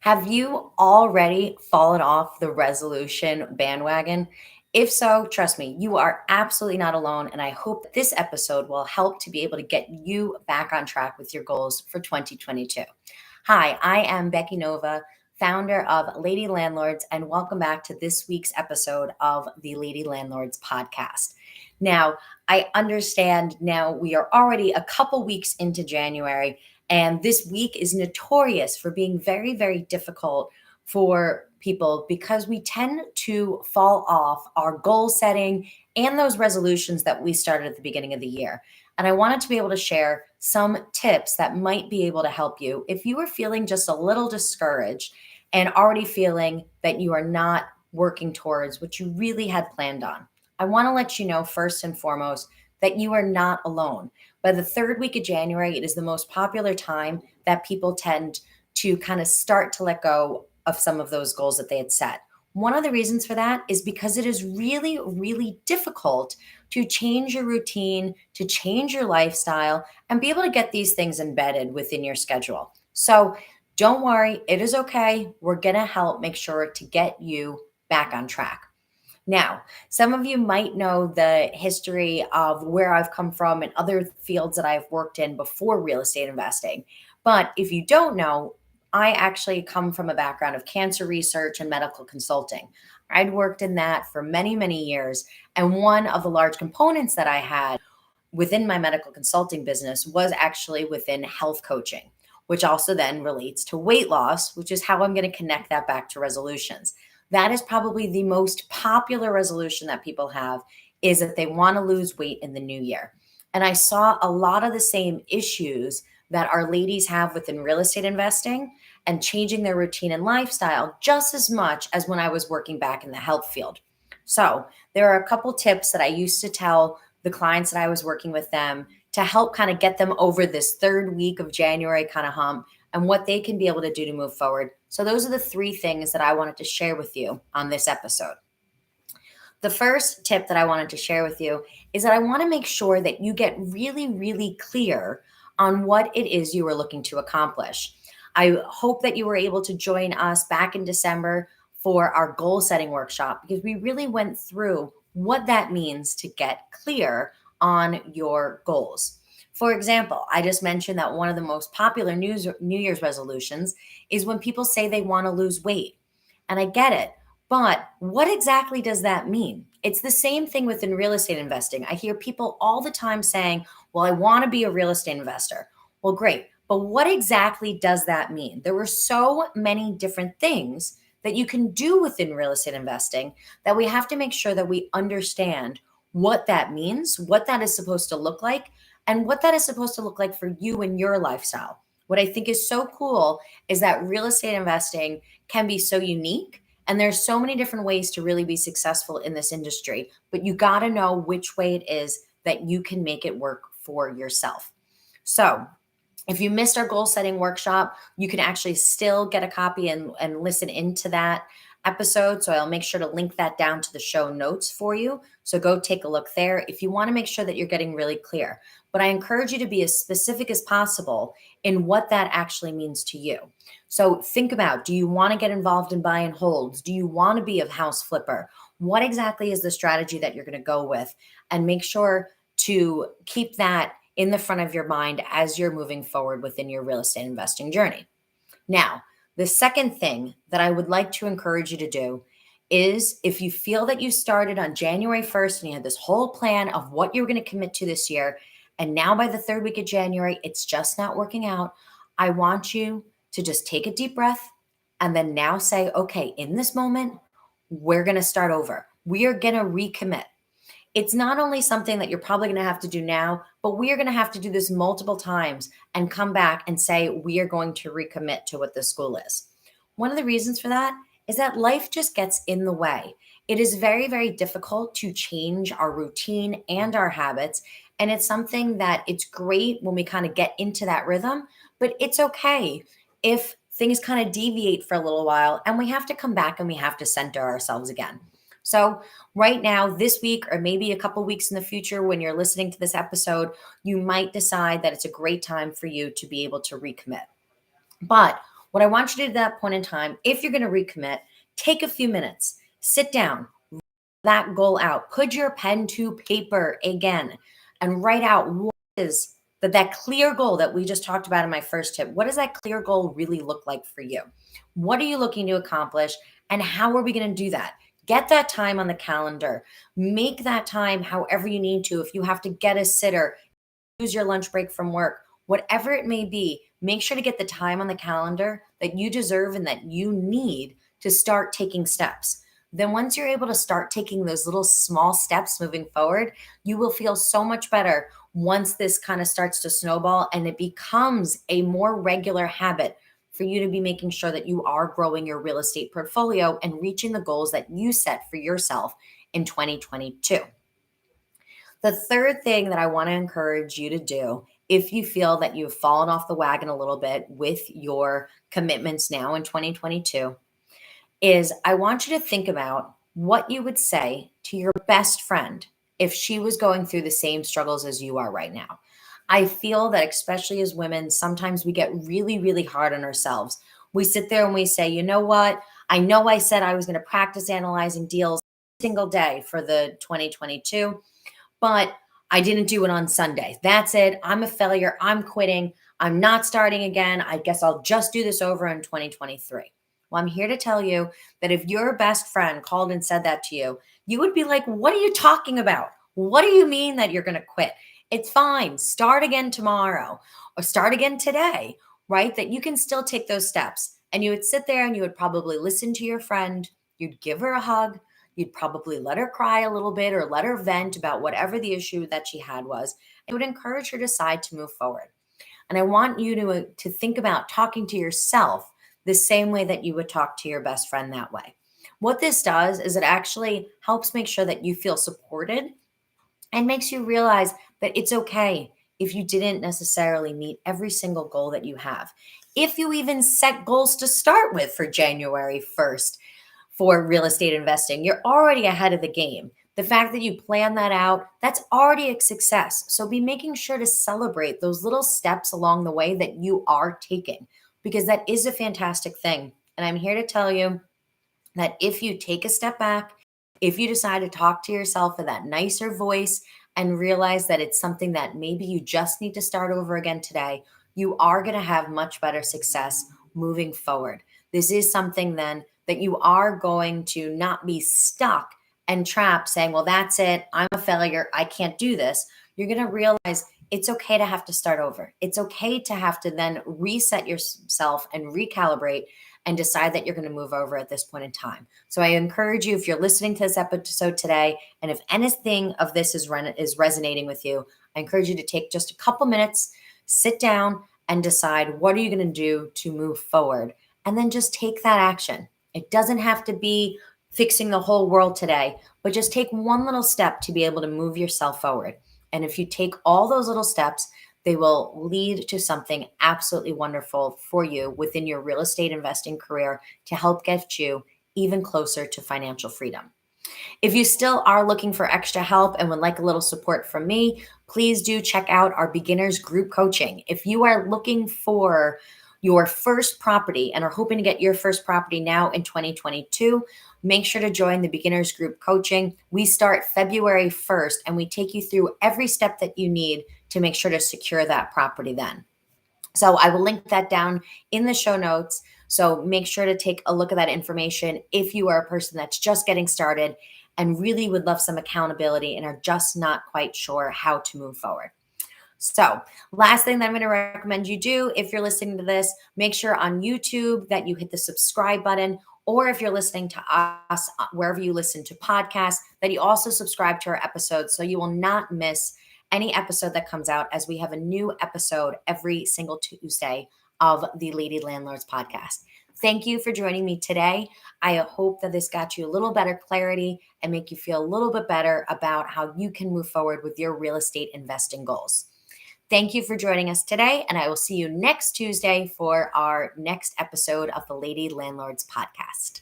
Have you already fallen off the resolution bandwagon? If so, trust me, you are absolutely not alone. And I hope that this episode will help to be able to get you back on track with your goals for 2022. Hi, I am Becky Nova, founder of Lady Landlords, and welcome back to this week's episode of the Lady Landlords podcast. Now, I understand now we are already a couple weeks into January, and this week is notorious for being very, very difficult for people because we tend to fall off our goal setting and those resolutions that we started at the beginning of the year. And I wanted to be able to share some tips that might be able to help you if you are feeling just a little discouraged and already feeling that you are not working towards what you really had planned on. I want to let you know first and foremost that you are not alone. By the third week of January, it is the most popular time that people tend to kind of start to let go of some of those goals that they had set. One of the reasons for that is because it is really, really difficult to change your routine, to change your lifestyle, and be able to get these things embedded within your schedule. So don't worry, it is okay. We're going to help make sure to get you back on track. Now, some of you might know the history of where I've come from and other fields that I've worked in before real estate investing. But if you don't know, I actually come from a background of cancer research and medical consulting. I'd worked in that for many, many years. And one of the large components that I had within my medical consulting business was actually within health coaching, which also then relates to weight loss, which is how I'm going to connect that back to resolutions. That is probably the most popular resolution that people have, is that they want to lose weight in the new year. And I saw a lot of the same issues that our ladies have within real estate investing and changing their routine and lifestyle just as much as when I was working back in the health field. So there are a couple tips that I used to tell the clients that I was working with them to help kind of get them over this third week of January kind of hump and what they can be able to do to move forward. So those are the three things that I wanted to share with you on this episode. The first tip that I wanted to share with you is that I want to make sure that you get really, really clear on what it is you are looking to accomplish. I hope that you were able to join us back in December for our goal setting workshop because we really went through what that means to get clear on your goals. For example, I just mentioned that one of the most popular New Year's resolutions is when people say they want to lose weight. And I get it. But what exactly does that mean? It's the same thing within real estate investing. I hear people all the time saying, well, I want to be a real estate investor. Well, great. But what exactly does that mean? There were so many different things that you can do within real estate investing that we have to make sure that we understand what that means, what that is supposed to look like, and what that is supposed to look like for you and your lifestyle. What I think is so cool is that real estate investing can be so unique, and there's so many different ways to really be successful in this industry, but you got to know which way it is that you can make it work for yourself. So if you missed our goal setting workshop, you can actually still get a copy and listen into that episode. So I'll make sure to link that down to the show notes for you. So go take a look there if you want to make sure that you're getting really clear. But I encourage you to be as specific as possible in what that actually means to you. So think about, do you want to get involved in buy and holds? Do you want to be a house flipper? What exactly is the strategy that you're going to go with? And make sure to keep that in the front of your mind as you're moving forward within your real estate investing journey. Now, the second thing that I would like to encourage you to do is if you feel that you started on January 1st and you had this whole plan of what you're going to commit to this year, and now by the third week of January, it's just not working out, I want you to just take a deep breath and then now say, okay, in this moment, we're going to start over. We are going to recommit. It's not only something that you're probably going to have to do now, but we are going to have to do this multiple times and come back and say, we are going to recommit to what the school is. One of the reasons for that is that life just gets in the way. It is very, very difficult to change our routine and our habits. And it's something that it's great when we kind of get into that rhythm, but it's okay if things kind of deviate for a little while and we have to come back and we have to center ourselves again. So right now, this week, or maybe a couple weeks in the future, when you're listening to this episode, you might decide that it's a great time for you to be able to recommit. But What I want you to do at that point in time, if you're going to recommit, take a few minutes, sit down, that goal out, put your pen to paper again, and write out what is that clear goal that we just talked about in my first tip. What does that clear goal really look like for you? What are you looking to accomplish? And how are we going to do that? Get that time on the calendar. Make that time however you need to. If you have to get a sitter, use your lunch break from work, whatever it may be, make sure to get the time on the calendar that you deserve and that you need to start taking steps. Then, once you're able to start taking those little small steps moving forward, you will feel so much better once this kind of starts to snowball and it becomes a more regular habit for you to be making sure that you are growing your real estate portfolio and reaching the goals that you set for yourself in 2022. The third thing that I want to encourage you to do, if you feel that you've fallen off the wagon a little bit with your commitments now in 2022, is I want you to think about what you would say to your best friend if she was going through the same struggles as you are right now. I feel that, especially as women, sometimes we get really, really hard on ourselves. We sit there and we say, you know what? I know I said I was going to practice analyzing deals every single day for the 2022, but I didn't do it on Sunday. That's it. I'm a failure. I'm quitting. I'm not starting again. I guess I'll just do this over in 2023. Well, I'm here to tell you that if your best friend called and said that to you, you would be like, what are you talking about? What do you mean that you're going to quit? It's fine. Start again tomorrow or start again today, right? That you can still take those steps. And you would sit there and you would probably listen to your friend. You'd give her a hug. You'd probably let her cry a little bit or let her vent about whatever the issue that she had was. It would encourage her to decide to move forward. And I want you to think about talking to yourself the same way that you would talk to your best friend that way. What this does is it actually helps make sure that you feel supported and makes you realize that it's okay if you didn't necessarily meet every single goal that you have. If you even set goals to start with for January 1st, for real estate investing, you're already ahead of the game. The fact that you plan that out, that's already a success. So be making sure to celebrate those little steps along the way that you are taking, because that is a fantastic thing. And I'm here to tell you that if you take a step back, if you decide to talk to yourself in that nicer voice and realize that it's something that maybe you just need to start over again today, you are going to have much better success moving forward. This is something then that you are going to not be stuck and trapped saying, well, that's it. I'm a failure. I can't do this. You're going to realize it's okay to have to start over. It's okay to have to then reset yourself and recalibrate and decide that you're going to move over at this point in time. So I encourage you, if you're listening to this episode today, and if anything of this is resonating with you, I encourage you to take just a couple minutes, sit down, and decide what are you going to do to move forward, and then just take that action. It doesn't have to be fixing the whole world today, but just take one little step to be able to move yourself forward. And if you take all those little steps, they will lead to something absolutely wonderful for you within your real estate investing career to help get you even closer to financial freedom. If you still are looking for extra help and would like a little support from me, please do check out our beginners group coaching. If you are looking for your first property and are hoping to get your first property now in 2022, make sure to join the beginners group coaching. We start February 1st and we take you through every step that you need to make sure to secure that property then. So I will link that down in the show notes. So make sure to take a look at that information if you are a person that's just getting started and really would love some accountability and are just not quite sure how to move forward. So, last thing that I'm going to recommend you do if you're listening to this, make sure on YouTube that you hit the subscribe button, or if you're listening to us wherever you listen to podcasts, that you also subscribe to our episodes so you will not miss any episode that comes out, as we have a new episode every single Tuesday of the Lady Landlords podcast. Thank you for joining me today. I hope that this got you a little better clarity and make you feel a little bit better about how you can move forward with your real estate investing goals. Thank you for joining us today, and I will see you next Tuesday for our next episode of the Lady Landlords podcast.